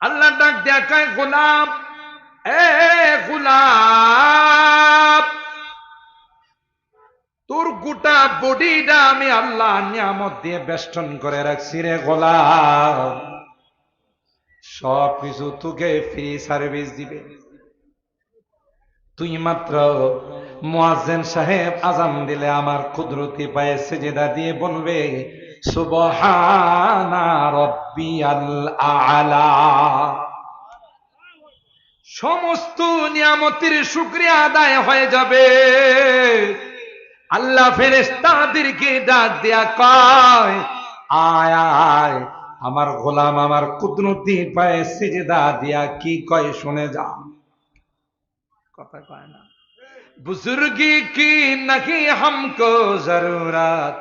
আল্লাহ ডাক দেয়া কয় গোলাম, এ গোলাম, তোর গোটা বডিটা আমি আল্লাহ নিয়ামত দিয়ে বেষ্টন করে রাখছি রে গোলাম, সব কিছু তোকে ফ্রি সার্ভিস দিবে। তুই মাত্র মুয়াজ্জিন সাহেব আজান দিলে আমার কুদরতি পায়ে সিজদা দিয়ে বলবে সুবহানা রাব্বিয়াল আ'লা। সমস্ত নিয়ামতের শুকরিয়া আদায় হয়ে যাবে। আল্লাহ ফেরেশতাদেরকে ডাক দেয়া কয়, আয় আয় আমার গোলাম আমার কুদরতি পায়ে সিজদা দিয়া কি কয় শুনে যা। কথা কয় না, बुजुर्गी की नहीं हमको जरूरत,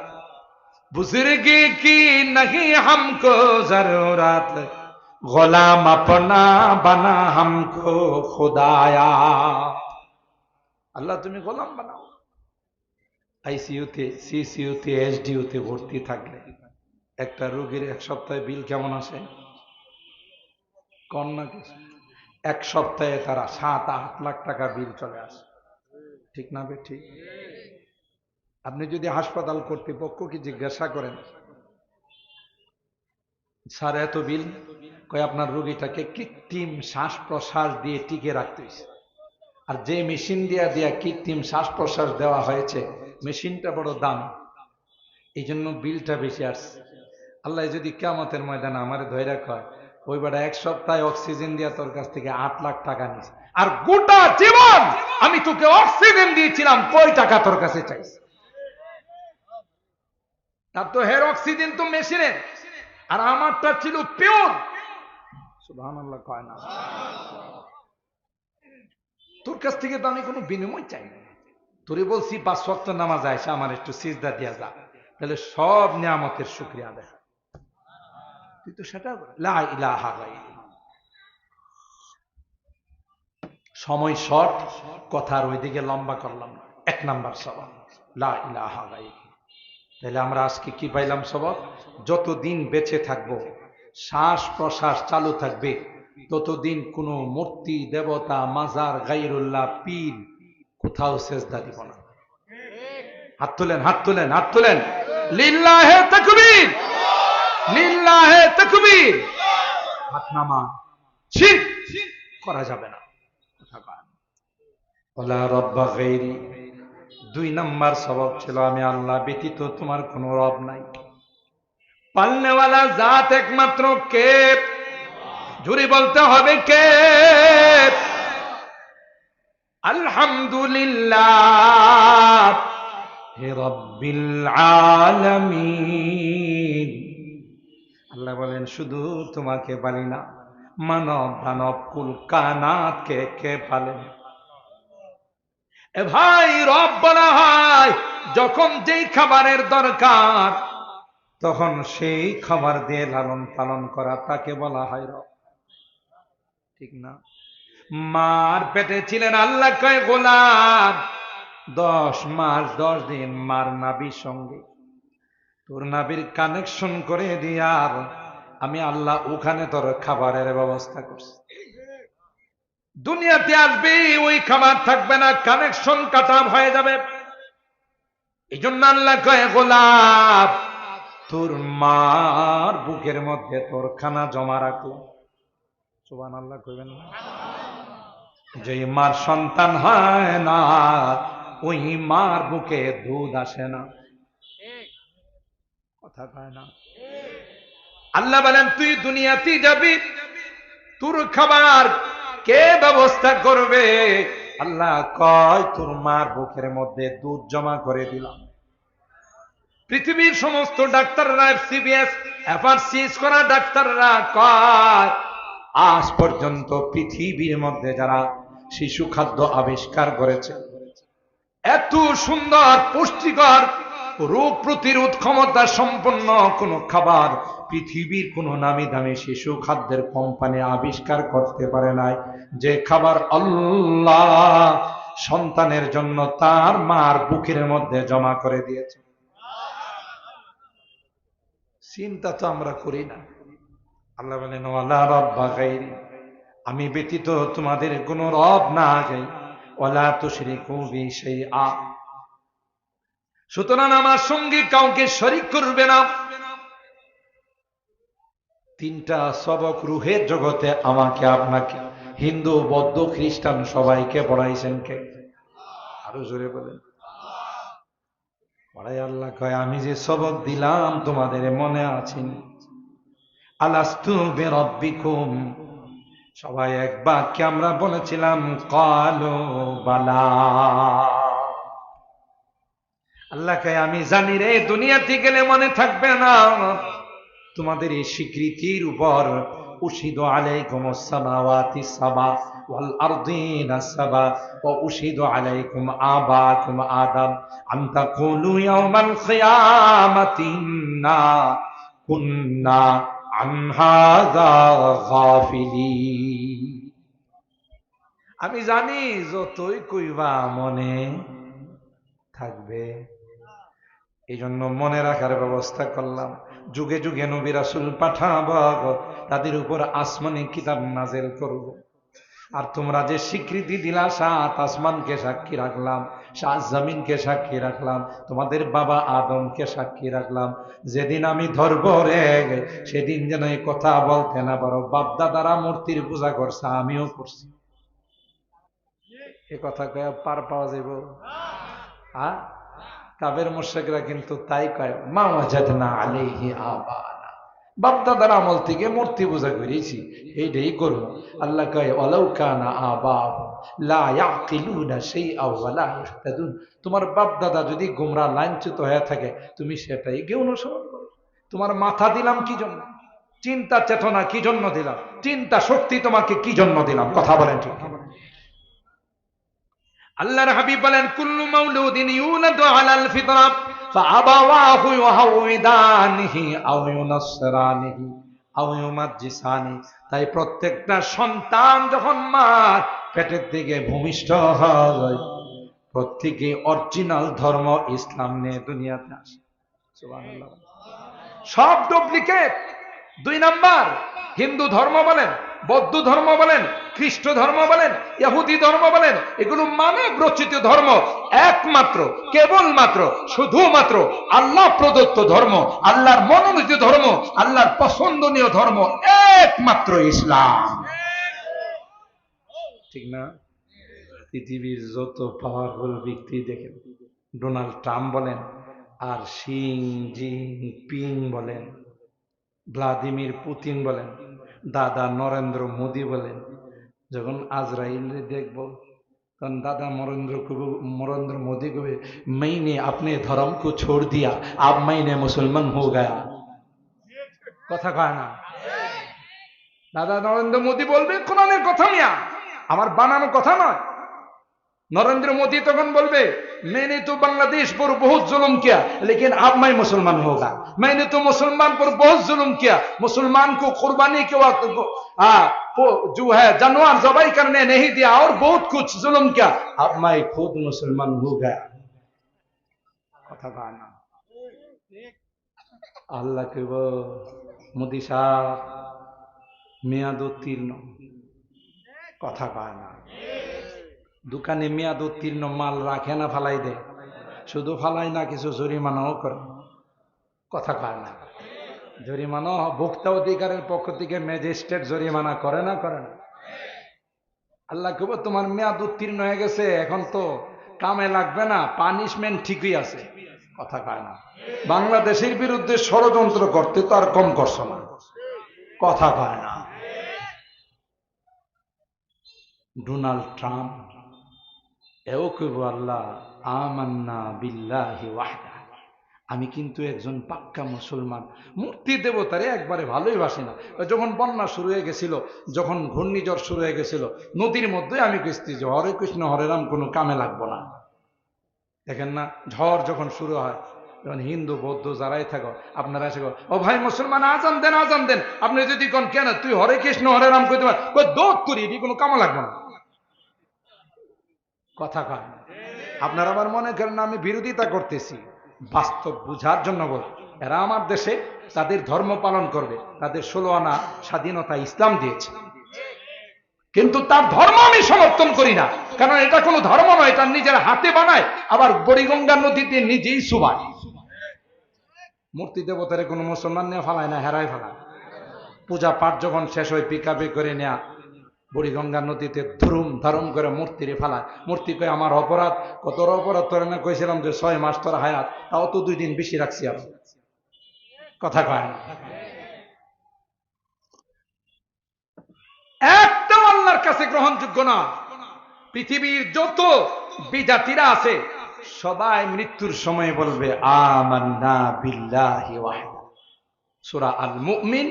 बुजुर्गी की नहीं हमको जरूरत, गुलाम अपना बना हमको खुदाया। আল্লাহ তুমি গোলাম বানাও। আইসিইউতে, সিসিইউতে, এসডিইউতে ভর্তি থাকলে একটা রোগীর এক সপ্তাহে বিল কেমন আসে কম না কিছু? এক সপ্তাহে তারা 7-8 লাখ টাকা বিল চলে আসে, ঠিক না বে ঠিক? আপনি যদি হাসপাতাল কর্তৃপক্ষকে জিজ্ঞাসা করেন, স্যার এত বিল, কয় আপনার রোগীটাকে কৃত্রিম শ্বাস প্রশ্বাস দিয়ে টিকে রাখতে হয়েছে, আর যে মেশিন দিয়া দিয়া কৃত্রিম শ্বাস প্রশ্বাস দেওয়া হয়েছে মেশিনটা বড় দামি, এই জন্য বিলটা বেশি আসছে। আল্লাহ যদি কিয়ামতের ময়দানে আমারে ধইরা কয়, ওই বেটা এক সপ্তাহে অক্সিজেন দিয়া তোর কাছ থেকে 8 লাখ টাকা নিছে, আর গোটা জীবন আমি তোকে অক্সিজেন দিয়েছিলাম, কয় টাকা তোর কাছে চাইছি? তার তো হের অক্সিজেন তো মেশিনের, আর আমারটা ছিল পিওর। সুবহানাল্লাহ কয় না? তোর কাছ থেকে তো আমি কোনো বিনিময় চাই না, তোরে বলছি 5 ওয়াক্ত নামাজ আইসা আমার একটু সিজদা দিয়া যা, তাহলে সব নিয়ামতের শুকরিয়া আদায়। তুই তো সেটা লা ইলাহা ইল্লাল্লাহ। সময় শর্ট, কথার ওইদিকে লম্বা করলাম না। 1 নাম্বার সবাব লা ইলাহা ইল্লাল্লাহ। তাহলে আমরা আজকে কি পাইলাম সবক? যতদিন বেঁচে থাকবো, শ্বাস প্রশ্বাস চালু থাকবে, ততদিন কোনো মূর্তি দেবতা মাজার গায়রুল্লাহ পীর কোথাও সেজদা দিব না। হাত তুলেন, হাত তুলেন, হাত তুলেন। লিল্লাহে তাকবীর, লিল্লাহে তাকবীর। হাত নামা, শিরক করা যাবে না। ওয়ালা রাব্বা গায়রি। 2 নাম্বার সবক ছিল আমি আল্লাহ ব্যতীত তোমার কোনো রব নাই। পালনেওয়ালা জাত একমাত্র কে? জোরে বলতে হবে কে? আলহামদুলিল্লাহ হে রব্বিল আলামিন। আল্লাহ বলেন শুধু তোমাকে পালি না, মানব দানব কুল কানাত কে কে পালেন। এ ভাই, রব বলা হয় যখন যেই খাবারের দরকার তখন সেই খাবার দিয়ে লালন পালন করা, তাকে বলা হয় রব, ঠিক না? মার পেটে ছিলেন আল্লাহ কয় গোলাম, 10 মাস 10 দিন মার নাভির সঙ্গে তোর নাভির কানেকশন করে দিয়ার আমি আল্লাহ ওখানে তোর খাবারের ব্যবস্থা করছি। দুনিয়াতে আসবি ওই খাবার থাকবে না, কানেকশন কাটা হয়ে যাবে। এই জন্য আল্লাহ কয় গোলাম, তোর মার বুকের মধ্যে তোর খানা জমা রাখলো। সুবহানাল্লাহ কইবেন না? যে মার সন্তান হয় না ওই মার বুকে দুধ আসে না। কথা কয় না? আল্লাহ বলেন তুই দুনিয়াতে যাবি, তোর খাবার কে ব্যবস্থা করবে? আল্লাহ কয় তোর মার বুকের মধ্যে দুধ জমা করে দিলাম। পৃথিবীর সমস্ত ডাক্তাররা, এফসিবিএস এফআরসিএস করা ডাক্তাররা কয় আজ পর্যন্ত পৃথিবীর মধ্যে যারা শিশু খাদ্য আবিষ্কার করেছে, এত সুন্দর পুষ্টিকর রোগ প্রতিরোধ ক্ষমতা সম্পন্ন কোন খাবার পৃথিবীর কোন নামি দামি শিশু খাদ্যের কোম্পানি আবিষ্কার করতে পারে নাই, যে খাবার আল্লাহ সন্তানের জন্য তার মার বুকের মধ্যে জমা করে দিয়েছে। চিন্তা তো আমরা করি না। আল্লাহ বলেন ওয়ালা রাব্বা গায়রি, আমি ব্যতীত তোমাদের কোনো রব না আছে, ওয়ালা তুশরিকু বি শাইআ, সুতরাং আমার সঙ্গে কাউকে শরীক করবে না। তিনটা সবক রুহের জগতে আমাকে আপনাকে হিন্দু বৌদ্ধ খ্রিস্টান সবাইকে পড়াইছেন কে? আরো জোরে বলেন। পড়াই আল্লাহ কয় আমি যে সবক দিলাম তোমাদের মনে আছে? আলাস্তু বিরাব্বিকুম, সবাই এক বাক্যে আমরা বলেছিলাম ক্বালু বালা। আল্লাহ কয় আমি জানি রে, দুনিয়াতে গেলে মনে থাকবে না। তোমাদের এই স্বীকৃতির উপর উশিদু আলাইকুমুস সামাওয়াতি সাবা ওয়াল আরদিনা সাবা ওয়া উশিদু আলাইকুম আবাকুম আদম আন তাকুলু ইয়াওমাল কিয়ামাতি ইন্না কুন্না আন হাযা গাফিলিন। আমি জানি যতই কইবা মনে থাকবে, এই জন্য মনে রাখার ব্যবস্থা করলাম। যুগে যুগে নবী রাসূল পাঠাব, তাদের উপর আসমানি কিতাব নাযিল করব। আর তোমরা যে স্বীকৃতি দিলা, সাত আসমানকে সাক্ষী রাখলাম, সাত জমিনকে সাক্ষী রাখলাম, তোমাদের বাবা আদমকে সাক্ষী রাখলাম, যেদিন আমি ধরব রে সেদিন যেন এই কথা বলতে না পারো বাপদাদারা মূর্তির পূজা করছে আমিও করছি। এ কথা কয়ে পার পাওয়া যাব? হ্যাঁ, কাবের মুশরিকরা কিন্তু তাই কয়, মা ওয়াজাদনা আলাইহি আবানা, বাপদাদার আমল থেকে মূর্তি পূজা করেছি, এইটাই করব। আল্লাহ কয় ওয়ালাউ কানা আবাহুম লা ইয়াকিলুনা শাইআ ওয়া লা ইয়াহতাদুন, তোমার বাপদাদা যদি গোমরা লাঞ্ছিত হয়ে থাকে তুমি সেটাই কে অনুসরণ করো। তোমার মাথা দিলাম কি জন্য? চিন্তা চেতনা কি জন্য দিলাম? চিন্তা শক্তি তোমাকে কি জন্য দিলাম? কথা বলেন ঠিক। আল্লাহর হাবিব বলেন কুল্লু মাউলুদিন ইউলাদু আলাল ফিতরা ফাআবাওয়াহু ইউহাউইদানিহি আও ইউনাসরানিহি আও ইউমাজ্জিসানি। তাই প্রত্যেকটা সন্তান যখন মার পেটের দিকে ভূমিষ্ঠ হয়, প্রত্যেকে অরিজিনাল ধর্ম ইসলাম নিয়ে দুনিয়াতে আসে। সুবহানাল্লাহ। সব ডুপ্লিকেট। 2 নাম্বার, হিন্দু ধর্ম বলেন, বৌদ্ধ ধর্ম বলেন, খ্রিস্ট ধর্ম বলেন, ইহুদি ধর্ম বলেন, এগুলো মানব রচিত ধর্ম। একমাত্র কেবলমাত্র শুধুমাত্র আল্লাহ প্রদত্ত ধর্ম, আল্লাহর মনোনীত ধর্ম, আল্লাহর পছন্দনীয় ধর্ম একমাত্র ইসলাম। ঠিক না? পৃথিবীর যত পাওয়ারফুল ব্যক্তি দেখেন, ডোনাল্ড ট্রাম্প বলেন আর শি জিনপিং বলেন, ভ্লাদিমির পুতিন বলেন, দাদা নরেন্দ্র মোদী বলেন, যখন আজরাইল দেখব তখন দাদা नरेंद्र मोदी को मैंने अपने धर्म को छोड़ दिया, अब मैंने मुसलमान हो गया। কথা কয় না? দাদা নরেন্দ্র মোদী বলবে কোরআনের কথা মিয়া, আমার বানানো কথা নয়। नरेंद्र मोदी तक बोलबे मैंने तो बांग्लादेश पर बहुत जुल्म किया लेकिन अब मैं मुसलमान होगा, मैंने तो मुसलमान पर बहुत जुल्म किया, मुसलमान को कुर्बानी के वक्त जो है जानवर जबाई करने नहीं दिया और बहुत कुछ जुल्म किया, अब मैं खुद मुसलमान हो गया। কথা কয় না? আল্লাহ কেব মোদী সাহেব মেয়াদ উত্তীর্ণ। কথা কয় না? দোকানে মেয়াদ উত্তীর্ণ মাল রাখে না, ফালাই দেয়। শুধু ফালাই না, কিছু জরিমানাও করে। কথা কয় না? জরিমানা ভোক্তা অধিকারের পক্ষ থেকে ম্যাজিস্ট্রেট জরিমানা করে না, করে না? আল্লাহ কব তোমার মেয়াদ উত্তীর্ণ হয়ে গেছে, এখন তো কামে লাগবে না, পানিশমেন্ট ঠিকই আছে। কথা কয় না? বাংলাদেশের বিরুদ্ধে ষড়যন্ত্র করতে তো আর কম করছো না। কথা কয় না? ডোনাল্ড ট্রাম্প এও কইব আল্লাহ আমান্না বিল্লাহি ওয়াহদা, আমি কিন্তু একজন পাক্কা মুসলমান, মূর্তি দেবতারে একবারে ভালোই বাসি না। যখন বন্যা শুরু হয়ে গেছিল, যখন ঘূর্ণিঝড় শুরু হয়ে গেছিল, নদীর মধ্যে আমি কইছি যে হরে কৃষ্ণ হরে রাম, কোনো কামে লাগবো না। দেখেন না, ঝড় যখন শুরু হয়, যখন হিন্দু বৌদ্ধ যারাই থাকো আপনারা এসে ও ভাই মুসলমান আজান দেন, আজান দেন। আপনি যদি কোন কেন তুই হরে কৃষ্ণ হরে রাম কইতে পার, দৌড় করি কোনো কামে লাগবো না। কথা কয়? আপনারা আবার মনে করেন আমি বিরোধিতা করতেছি, বাস্তব বুঝার জন্য বল। এরা আমার দেশে তাদের ধর্ম পালন করবে, তাদের 16 আনা স্বাধীনতা ইসলাম দিয়েছে, কিন্তু তার ধর্ম আমি সমর্থন করি না, কারণ এটা কোনো ধর্ম নয়, এটা নিজের হাতে বানায়, আবার বুড়িগঙ্গা নদীতে নিজেই সুবায়। মূর্তি দেবতারে কোনো মুসলমান নিয়ে ফেলায় না, হেরাই ফেলায়। পূজা পাঠ যখন শেষ হয় পিকআপে করে নেয়া বুড়িগঙ্গা নদীতে ধরুম ধরুম করে মূর্তিরে ফেলায়। মূর্তি কয়ে আমার অপরাধ, কত অপরাধ তোরে না কইছিলাম যে 6 মাস তোর হায়াত, তাও তো 2 দিন বেশি রাখছি। আর কথা কয় না, একদম আল্লাহর কাছে গ্রহণযোগ্য না। পৃথিবীর যত বিজাতিরা আছে সবাই মৃত্যুর সময় বলবে আমান্না বিল্লাহি ওয়াহদা। সূরা আল মুমিন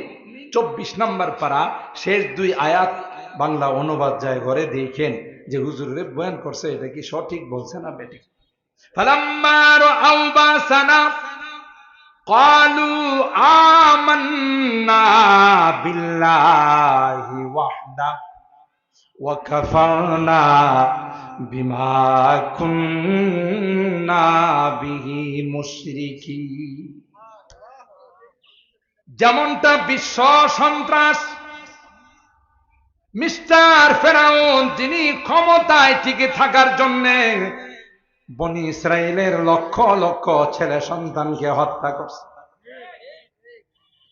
24 নম্বর পারা শেষ 2 আয়াত বাংলা অনুবাদ যায় ঘরে দেখেন যে হুজুরে বয়ান করছে এটা কি সঠিক বলছে না বেঠিক। ফালাম্মা রাআউ বাসানা ক্বালু আমান্না বিল্লাহি ওয়াহদা ওয়া কাফারনা বিমা কুন্না বিহি মুশরিকিন। যেমনটা বিশ্ব সন্ত্রাস মিস্টার ফেরাউন, যিনি ক্ষমতায় টিকে থাকার জন্য বনি ইসরায়েলের লক্ষ লক্ষ ছেলে সন্তানকে হত্যা করছে।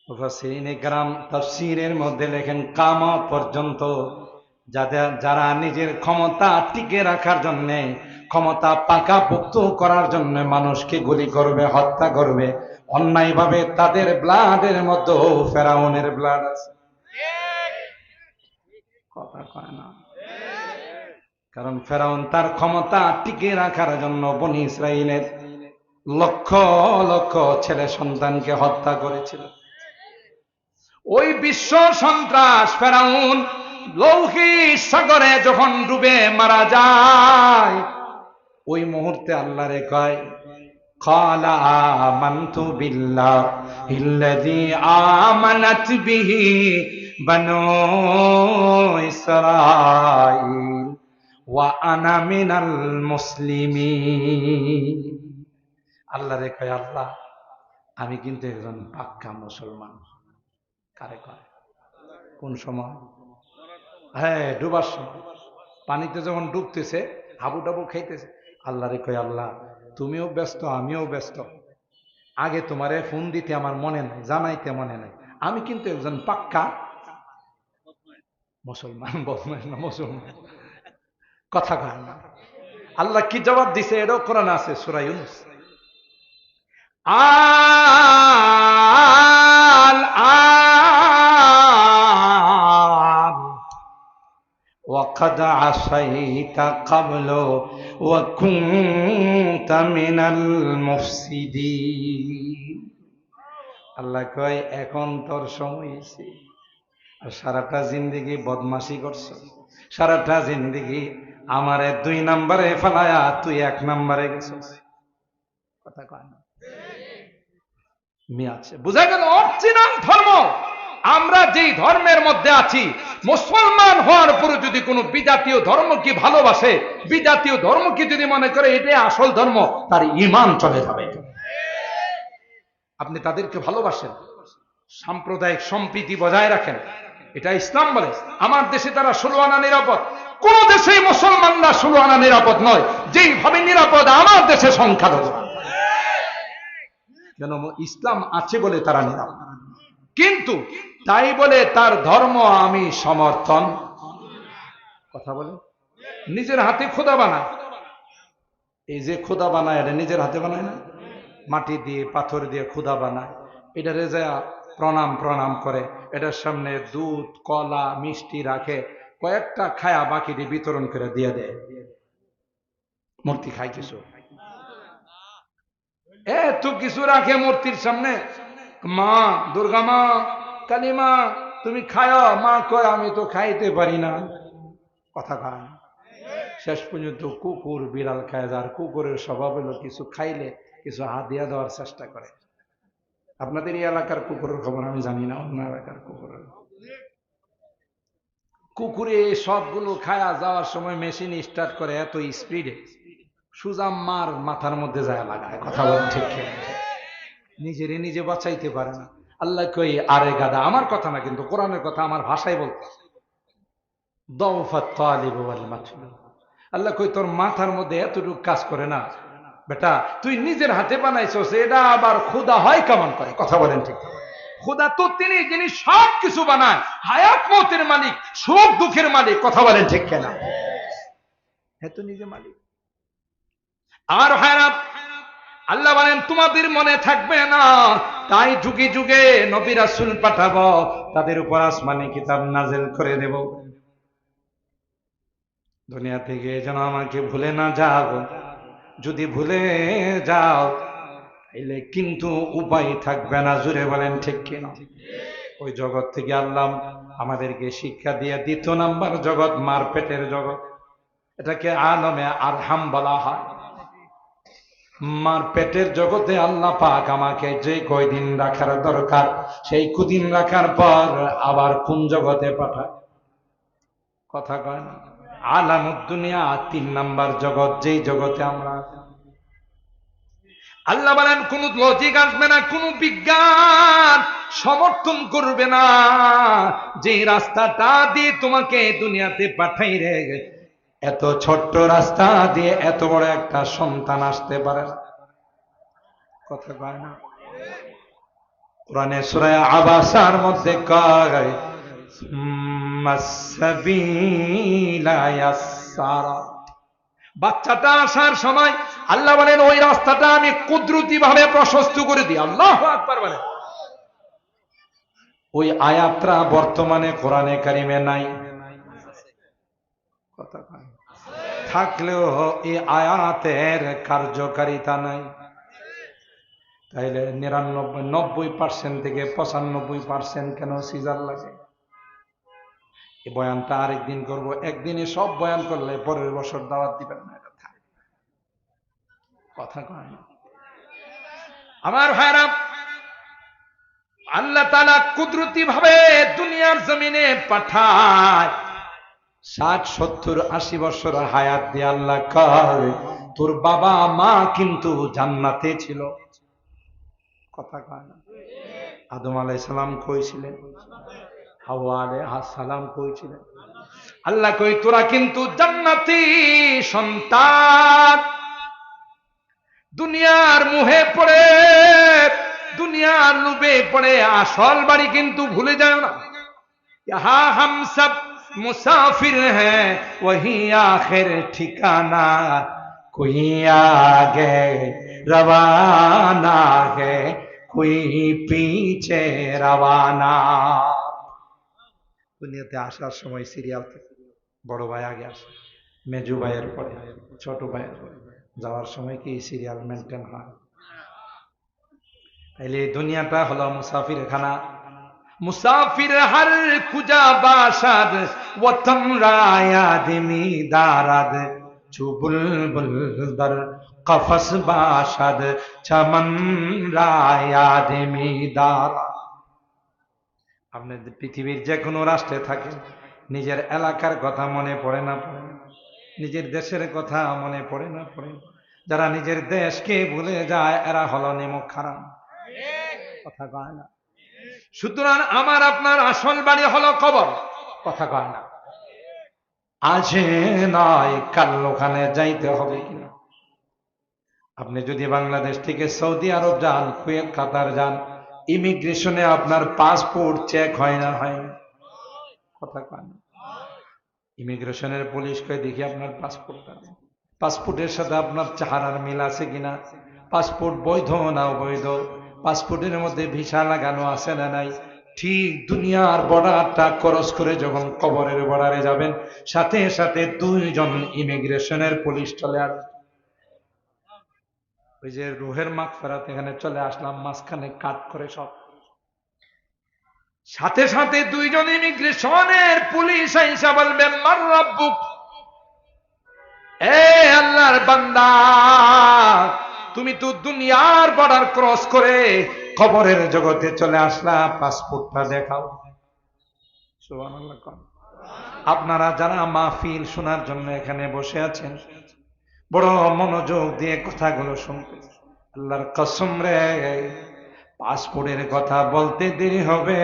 মুফাসসিরিনে কেরাম তাফসীরের মধ্যে লেখেন কিয়ামত পর্যন্ত যারা নিজের ক্ষমতা টিকে রাখার জন্য, ক্ষমতা পাকাপোক্ত করার জন্য মানুষকে গুলি করবে, হত্যা করবে অন্যায়ভাবে, তাদের ব্লাডের মধ্যে ফেরাউনের ব্লাড আছে। কথা কয় না, কারণ ফেরাউন তার ক্ষমতা টিকে রাখার জন্য বনি ইসরাইলের লক্ষ লক্ষ ছেলে সন্তানকে হত্যা করেছিল। ওই বিশ্ব সন্ত্রাস ফেরাউন লৌহিক সাগরে যখন ডুবে মারা যায়, ওই মুহূর্তে আল্লাহরে কয় ক্বালা আমানতু বিল্লাহিল্লাযী আমানাত বিহি বানু ইসরাঈল ওয়া আনা মিনাল মুসলিমিন। আল্লাহরে কয় আল্লাহ আমি কিন্তু একজন পাক্কা মুসলমান। কারে কয়? কোন সময়? হ্যাঁ, ডুবার সময়, পানিতে যখন ডুবতেছে, হাবু ডাবু খাইতেছে, আল্লাহরে কয় আল্লাহ তুমিও ব্যস্ত আমিও ব্যস্ত, আগে তোমারে ফোন দিতে আমার মনে নাই, জানাইতে মনে নাই, আমি কিন্তু একজন পাক্কা মুসলমান। বদমাইশ না মুসলমান, কথা কয় না। আল্লাহ কি জবাব দিছে এটাও কোরআনে আছে, সূরা ইউনূস। وقد عصيت قبل وكنت من المفسدين। আল্লাহ কয় এখন তোর সময় হয়েছে, আর সারাটা জিন্দেগি বদমাশি করছ, সারাটা জিন্দেগি আমারে 2 নম্বরে ফেলায়া তুই 1 নম্বরে গেছিস। কথা কয় না, মিয়াছে বুঝা গেল অরিজিনাল ধর্ম। আমরা যেই ধর্মের মধ্যে আছি, মুসলমান হওয়ার পরে যদি কোনো বিজাতীয় ধর্মকে ভালোবাসে, বিজাতীয় ধর্মকে যদি মনে করে এটাই আসল ধর্ম, তার ঈমান চলে যাবে। আপনি তাদেরকে ভালোবাসেন, সাম্প্রদায়িক সম্প্রীতি বজায় রাখেন, এটা ইসলাম বলে। আমার দেশে তারা 16 আনা নিরাপদ, কোন দেশেই মুসলমানরা 16 আনা নিরাপদ নয়, যেইভাবে নিরাপদ আমার দেশে সংখ্যালঘু। কেন? ইসলাম আছে বলে তারা নিরাপদ, কিন্তু তাই বলে তার ধর্ম আমি সমর্থন। কথা বলে নিজের হাতে খোদা বানায়, এই যে খোদা বানায় এটা নিজের হাতে বানায় না, মাটি দিয়ে পাথর দিয়ে খোদা বানায়, এটা রেজা প্রণাম করে, এটার সামনে দুধ কলা মিষ্টি রাখে, কয়েকটা খায়া বাকিটি বিতরণ করে দিয়ে দেয়। মূর্তি খাই কিছু, এত কিছু রাখে মূর্তির সামনে, মা দুর্গা মা কালী মা তুমি খায়, মা কয় আমি তো খাইতে পারি না। কথা খায়, শেষ পর্যন্ত কুকুর বিড়াল খায়, যার কুকুরের স্বভাব হলো কিছু খাইলে কিছু হাদিয়া দেওয়ার চেষ্টা করে। আপনাদের এই এলাকার কুকুরের খবর আমি জানি না, অন্য এলাকার কুকুরে সবগুলো খায়া যাওয়ার সময় মেশিন স্টার্ট করে এত স্পিডে, সুজাম মার মাথার মধ্যে যায় লাগায়। কথা বলেন ঠিক? নিজেরে নিজে বাঁচাইতে পারে না। আল্লাহ কই আরে গাদা, আমার কথা না কিন্তু কোরআনের কথা, আমার ভাষায় বলতে, দাউফাত তালিব ওয়াল মাতলুব। আল্লাহ কই তোর মাথার মধ্যে এতটুকু কাজ করে না বেটা, তুই নিজের হাতে বানাইছস, এটা আবার খোদা হয় কেমন করে? কথা বলেন ঠিক? খোদা তো তিনি যিনি সব কিছু বানায়, হায়াত মৌতের মালিক, সুখ দুঃখের মালিক। কথা বলেন ঠিক কেনা? হ্যাঁ, তো নিজে মালিক। আর হায়াত আল্লাহ বলেন তোমাদের মনে থাকবে না, তাই যুগে যুগে নবী রাসূল পাঠাবো, তাদের উপর আসমানি কিতাব নাযিল করে দেব। দুনিয়া থেকে যেন আমাকে ভুলে না যাও, যদি ভুলে যাও তাইলে কিন্তু উপায় থাকবে না। জুড়ে বলেন ঠিক কিনা? ওই জগৎ থেকে আল্লাহ আমাদেরকে শিক্ষা দিয়ে 2 নাম্বার জগৎ মার পেটের জগৎ, এটাকে আলমে আরহাম বলা হয়। মার পেটের জগতে আল্লাহ পাক আমাকে যে কয়দিন রাখার দরকার সেই কদিন রাখার পর আবার কোন জগতে পাঠায়? কথা কয় না? আলামুদ দুনিয়া 3 নাম্বার জগৎ, যেই জগতে আমরা আল্লাহ বলেন কোন লজিক আসবে না, কোন বিজ্ঞান সমর্থন করবে না যে রাস্তাটা দিয়ে তোমাকে দুনিয়াতে পাঠাই রে, এত ছোট্ট রাস্তা দিয়ে এত বড় একটা সন্তান আসতে পারে। কথা কয় না? কোরআনে সূরা আবাসার মধ্যে কয় মাসসাবিলা ইয়াসসারা, বাচ্চাটা আসার সময় আল্লাহ বলেন ওই রাস্তাটা আমি কুদরতি ভাবে প্রশস্ত করে দিই। আল্লাহু আকবার বলেন। ওই আয়াতটা বর্তমানে কোরআনে কারিমে নাই। কথা কয়? থাকলেও এই আয়াতের কার্যকারিতা নাই। তাইলে 90% থেকে 95% কেন সিজার লাগে? এই বয়ানটা আরেকদিন করব, একদিনে সব বয়ান করলে পরের বছর দাওয়াত দিবেন না, এটা থাক। কথা কয় না? আমার ভাইরা, আল্লাহ তাআলা কুদরতি ভাবে দুনিয়ার জমিনে পাঠায় 60, 70, 80 বছর হায়াত দিয়ে আল্লাহ কয় তোর বাবা মা কিন্তু জান্নাতে ছিল। কথা কয় না? আদম আলাইহিস সালাম কই ছিলেন? হাওয়া আলাইহিস সালাম কই ছিলেন? আল্লাহ কই তোরা কিন্তু জান্নাতি সন্তান। দুনিয়ার মোহে পড়ে, দুনিয়ার লোভে পড়ে আসল বাড়ি কিন্তু ভুলে যাও না। ইহা হাম সব মুসাফির হ্যাঁ, ওহি আখির ঠিকানা, কোই আগে রওয়ানা है कोई पीछे रवाना। দুনিয়াতে আসার সময় সিরিয়াল থেকে বড় ভাই আগে আসে, মেজু ভাইয়ের পরে ছোট ভাইয়ের পরে, যাওয়ার সময় কি সিরিয়াল মেনটেন হয়? তাইলে দুনিয়াটা হলো মুসাফির খানা। মুসাফির হর খুজা বাসাদ ওয়াতন রায়াদিমি দারাদ চুবুলবুল দর কফস বাসাদ চমন রায়াদিমি দারাদ। আপনি পৃথিবীর যে কোনো রাষ্ট্রে থাকেন, নিজের এলাকার কথা মনে পড়ে না পড়ে? নিজের দেশের কথা মনে পড়ে না পড়ে? যারা নিজের দেশকে ভুলে যায় এরা হলো নিমক খারাপ। কথা কয় না? সুতরাং আমার আপনার আসল বাড়ি হলো কবর। কথা কয় না? আজে নয় কাল ওখানে যাইতে হবে কিনা? আপনি যদি বাংলাদেশ থেকে সৌদি আরব যান, কুয়েত, কাতার যান, ইমিগ্রেশনে আপনার পাসপোর্ট চেক হয় না? হয় না? কথা কয় না? ইমিগ্রেশনের পুলিশ কয় দেখি আপনার পাসপোর্টটা, পাসপোর্টের সাথে আপনার চেহারার মিল আছে কিনা, পাসপোর্ট বৈধ না অবৈধ, পাসপোর্টের মধ্যে ভিসা লাগানো আছে না নাই। ঠিক দুনিয়ার বর্ডারটা ক্রস করে যখন কবরের বর্ডারে যাবেন, সাথে সাথে 2 জন ইমিগ্রেশনের পুলিশ চলে আসবে। ওই যে রুহের মাগফিরাত, এখানে চলে আসলাম, মাঝখানে কাট করে সব, সাথে সাথে 2 জন ইমিগ্রেশনের পুলিশ আইসা বলবে মান রাব্বুক, এ আল্লাহর বান্দা তুমি তো দুনিয়ার বর্ডার ক্রস করে কবরের জগতে চলে আসলা, পাসপোর্টটা দেখাও। সুবহানাল্লাহ। আপনারা যারা মাহফিল শোনার জন্য এখানে বসে আছেন, বড় মনোযোগ দিয়ে কথাগুলো শুনতে, আল্লাহর কসম রে পাসপোর্টের কথা বলতে দেরি হবে,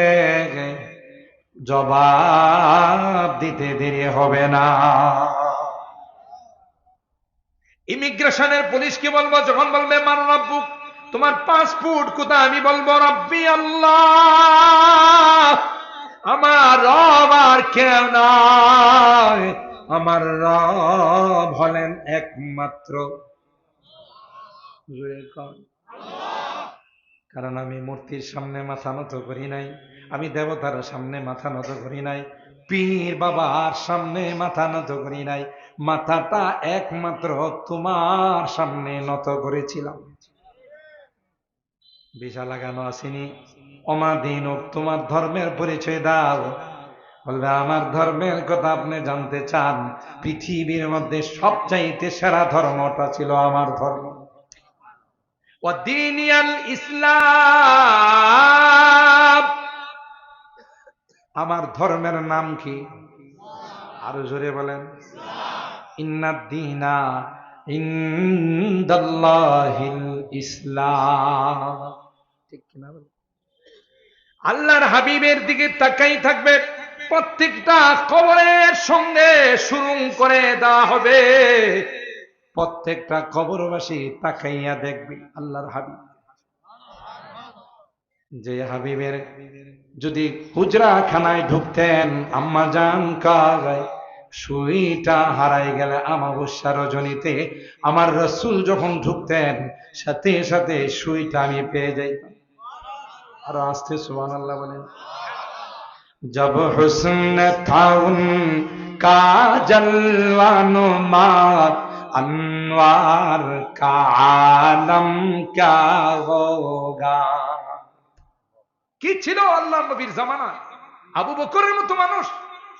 জবাব দিতে দেরি হবে না। ইমিগ্রেশনের পুলিশকে বলবো, যখন বলবে মান রাব্বুক, তোমার পাসপোর্ট কোথায়, আমি বলবো রাব্বি আল্লাহ, আমার রব আর কেউ নয়, আমার রব হলেন একমাত্র। কারণ আমি মূর্তির সামনে মাথা নত করি নাই, আমি দেবতার সামনে মাথা নত করি নাই, পীর বাবার সামনে মাথা নত করি নাই, মাথাটা একমাত্র তোমার সামনে নত করেছিলাম। ভিসা লাগানো আসেনি, অমাদিন তোমার ধর্মের পরিচয় দাও। বলবে আমার ধর্মের কথা আপনি জানতে চান, পৃথিবীর মধ্যে সবচাইতে সেরা ধর্মটা ছিল আমার ধর্ম, ওয়াদিনিয়াল ইসলাম। আমার ধর্মের নাম কি? আরো জোরে বলেন, ইন্নাদ-দীনা ইনদাল্লাহিল ইসলাম। ঠিক কিনা বলেন? আল্লাহর হাবিবের দিকে তাকাই থাকবে, প্রত্যেকটা কবরের সঙ্গে শুরু করে দেওয়া হবে, প্রত্যেকটা কবরবাসী তাকাইয়া দেখবে আল্লাহর হাবিব। যে হাবিবের যদি হুজরা খানায় ঢুকতেন, আম্মা জান কাগায় সুইটা হারাই গেলে আমাবস্যা রজনীতে আমার রাসূল যখন ঢুকতেন, সাথে সাথে সুইটা আমি পেয়ে যাইতাম। আর আস্তে সুবহানাল্লাহ বলেন। जब हुस्न था उनका जलवानो मार अनवार का आलम क्या होगा। কি ছিল আল্লাহর নবীর জামানা? আবু বকরের মতো মানুষ,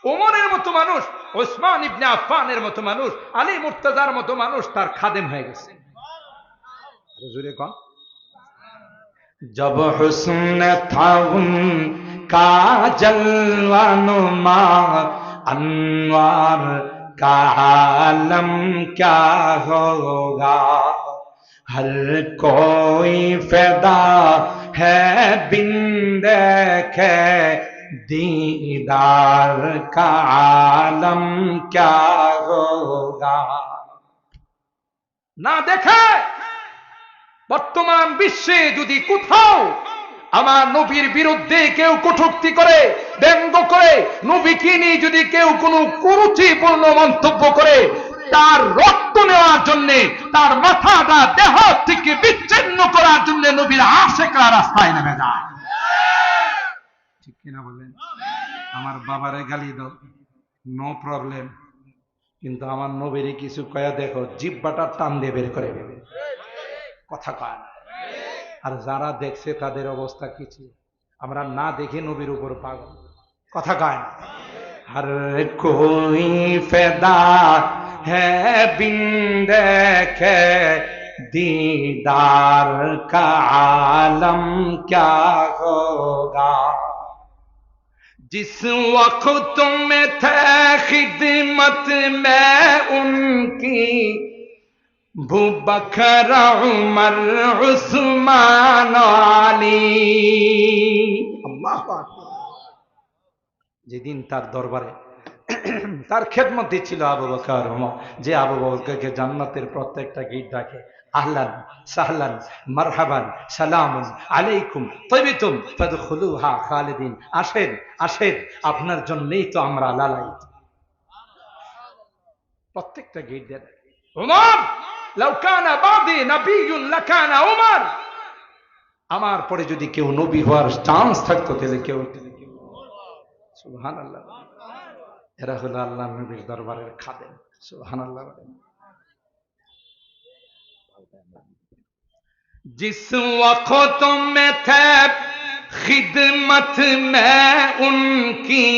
ওমরের মতো মানুষ, ওসমান ইবনে আফফানের মতো মানুষ, আলী মুর্তজার মতো মানুষ তার খাদেম হয়ে গেছে। জোরে কোন। जब हुस्न था उनका जलवानुमा अनवार का आलम क्या होगा। हर कोई फैदा है बिन देखे दीदार का आलम क्या होगा। ना देखे বর্তমান বিশ্বে যদি কোথাও আমার নবীর বিরুদ্ধে কেউ কটূক্তি করে, ব্যঙ্গ করে, নবীকে নিয়ে যদি কেউ কোনো কুরুচিপূর্ণ মন্তব্য করে, তার রক্ত নেওয়ার জন্য, তার মাথাটা দেহ থেকে বিচ্ছিন্ন করার জন্য নবীর আশিকরা রাস্তায় নেমে যায়। ঠিক কিনা বলেন? আমার বাবারে গালি দাও, নো প্রবলেম, কিন্তু আমার নবীরে কিছু কয়া দেখো, জিহ্বাটা টান দিয়ে বের করে দেবে, কথা কয় না। আর যারা দেখছে তাদের অবস্থা কি ছিল? আমরা না দেখে নবীর উপর পাগল, কথা কয় না। হর কোই ফেদা হ্যায় বিন দেখে दीदार का आलम क्या होगा। जिस वक्त में थे खिदमत में उनकी अबू बकर उमर उस्मान आली। আল্লাহু আকবার। যেদিন তার দরবারে তার খেদমত দিচ্ছিল আবু বকর ওমর, যে আবু বকরকে জান্নাতের প্রত্যেকটা গেট ডাকে, আহলান সাহলান মারহাবান সালামুন আলাইকুম তাইবিতুম ফাদখুলুহা খালিদিন, আসেন আসেন, আপনার জন্যই তো আমরা লালায়িত। প্রত্যেকটা গেট দেন ওমর, লাউ কানা বাদি নবিয়্যুন লাকানা ওমর, আমার পরে যদি কেউ নবী হওয়ার চান্স থাকতো তাহলে কেউ। সুবহানাল্লাহ। এরা হলো আল্লাহ নবীর দরবারের খাদেম। সুবহানাল্লাহ। जिस वक्त में थे खिदमत में उनकी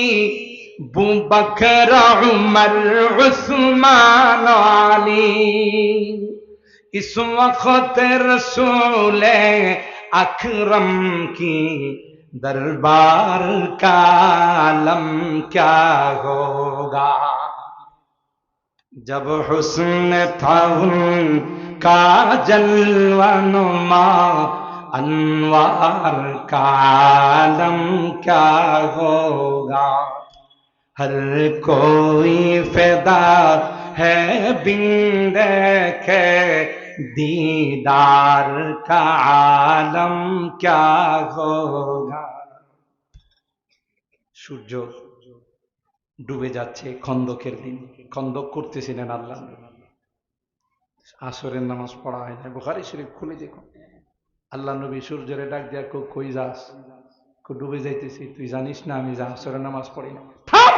अबू बकर उमर उस्मान अली, इस वक्त रसूल अकरम की दरबार का आलम क्या होगा। जब हुस्न था उनका जलवानुमा अनवार का आलम क्या होगा हर कोई फिदा है बिन देखे दीदार का आलम क्या होगा সূর্য ডুবে যাচ্ছে খন্দকের দিন খন্দক করতেছিলেন আল্লাহ আসরের নামাজ পড়া হয় না বুখারী শরীফ খুলে দেখো আল্লাহ নবী সূর্যরে ডাক দিয়া কই যাস ডুবে যাইতেছি তুই জানিস না আমি যা আসরের নামাজ পড়ি না থাম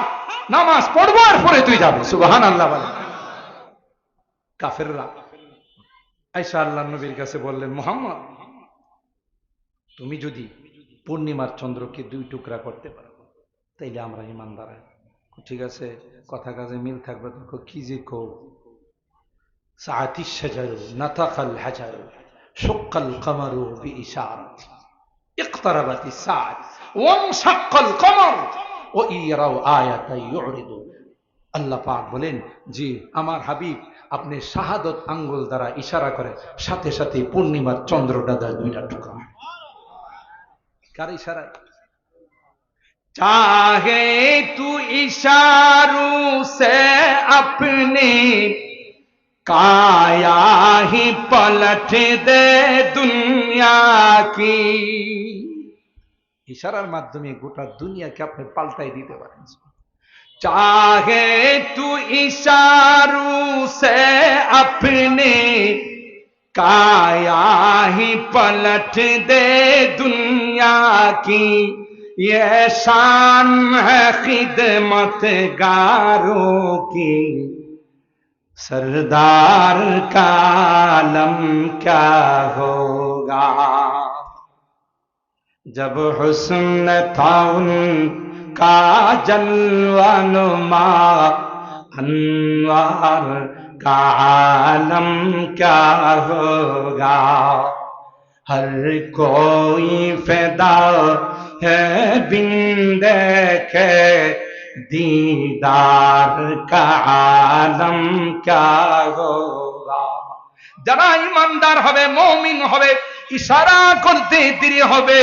নামাজ পড়বো আর পরে তুই যাবে সুবহানাল্লাহ বলে কাফেররা আয়েশা আল্লাহ নবীর কাছে বললেন মুহাম্মদ তুমি যদি পূর্ণিমার চন্দ্রকে দুই টুকরা করতে পারো তাইলে আমরা ঈমানদার ঠিক আছে কথা কাজে মিল থাকবে তো কি যে কো সাআতিশ শাজারু নাতাকাল হাজারু শুক্কাল কমারু বিইশারাতি ইকতারাবাতিস সাআত ওয়ানশাক্কাল কমর ওয়া ইয়ারাউ আয়াতান ইউরিদু আল্লাহ পাক বলেন জি আমার হাবিব আপনি শাহাদত আঙ্গুল দ্বারা ইশারা করে সাথে সাথে পূর্ণিমার চন্দ্রটা দ্বারা দুইটা টুকরা কার ইশারায় चाहे तू इशारों से अपने काया ही पलट दे दुनिया की इशारार माध्यमे गोटा दुनियाके आपनि पाल्टाई दिते पारेन चाहे तू इशारों से अपने काया ही पलट दे दुनिया की ये शान है खिदमतगारों की सरदार का आलम क्या होगा जब हुस्न था उनका जलवा नुमा अनवार का आलम क्या होगा हर कोई फिदा है बिन देखे दीदार का आलम क्या होगा যারা ঈমানদার হবে মুমিন হবে ইশারা করতে দেরি হবে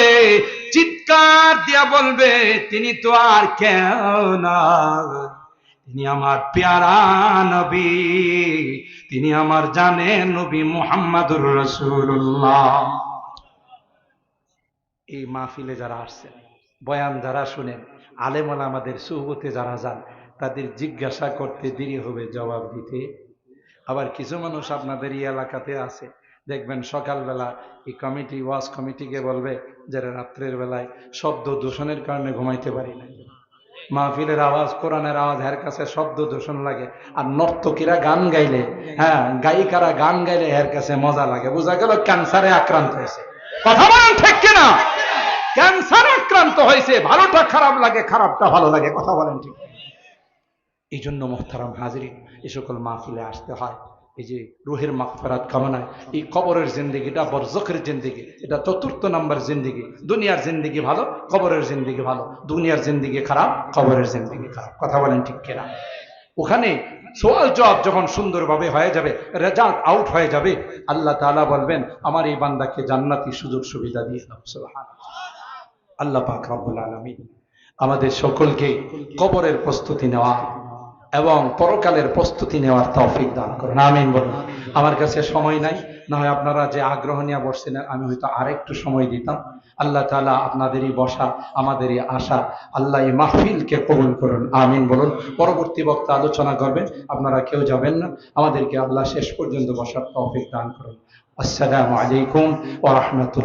চিৎকার দিয়া বলবে তিনি তো আর কেউ না তিনি আমার প্যারা নবী তিনি আমার জানের নবী মুহাম্মদুর রাসূলুল্লাহ এই মাহফিলে যারা আসছেন বয়ান যারা শুনেন আলেম ওলামাদের সুহবতে যারা যান তাদের জিজ্ঞাসা করতে দেরি হবে জবাব দিতে আবার কিছু মানুষ আপনাদের এই এলাকাতে আছে দেখবেন সকালবেলা এই কমিটি ওয়াজ কমিটিকে বলবে যারা রাত্রের বেলায় শব্দ দূষণের কারণে ঘুমাইতে পারি না মাহফিলের আওয়াজ কোরআনের আওয়াজ এর কাছে শব্দ দূষণ লাগে আর নর্তকীরা গান গাইলে হ্যাঁ গায়িকারা গান গাইলে এর কাছে মজা লাগে বোঝা গেল ক্যান্সারে আক্রান্ত হয়েছে কথা বলেন ঠিক কিনা ক্যান্সার আক্রান্ত হয়েছে ভালোটা খারাপ লাগে খারাপটা ভালো লাগে কথা বলেন ঠিক এই জন্য মুহতারাম হাজিরিন এই সকল মাহফিলে আসতে হয় এই যে রুহের মাগফিরাত কামনায় এই কবরের জিন্দেগিটা বরজখের জিন্দেগি এটা চতুর্থ নাম্বার জিন্দেগি দুনিয়ার জিন্দেগি ভালো কবরের জিন্দেগি ভালো দুনিয়ার জিন্দেগি খারাপ কবরের জিন্দেগি খারাপ কথা বলেন ঠিক কিনা ওখানে সওয়াল জবাব যখন সুন্দরভাবে হয়ে যাবে রেজাল্ট আউট হয়ে যাবে আল্লাহ তাআলা বলবেন আমার এই বান্দাকে জান্নাতি সুযোগ সুবিধা দিয়ে দাও সুবহানাল্লাহ আল্লাহ পাক রব্বুল আলামিন আমাদের সকলকে কবরের প্রস্তুতি নেওয়া এবং পরকালের প্রস্তুতি নেওয়ার তৌফিক দান করুন আমিন বলুন আমার কাছে সময় নাই না হয় আপনারা যে আগ্রহ নিয়ে বসছেন আমি হয়তো আরেকটু সময় দিতাম আল্লাহ তাআলা আপনাদেরই বসা আমাদেরই আশা আল্লাহ এই মাহফিলকে কবুল করুন আমিন বলুন পরবর্তী বক্তা আলোচনা করবেন আপনারা কেউ যাবেন না আমাদেরকে আল্লাহ শেষ পর্যন্ত বসার তৌফিক দান করুন আসসালামু আলাইকুম ওয়া রাহমাতুল্লাহ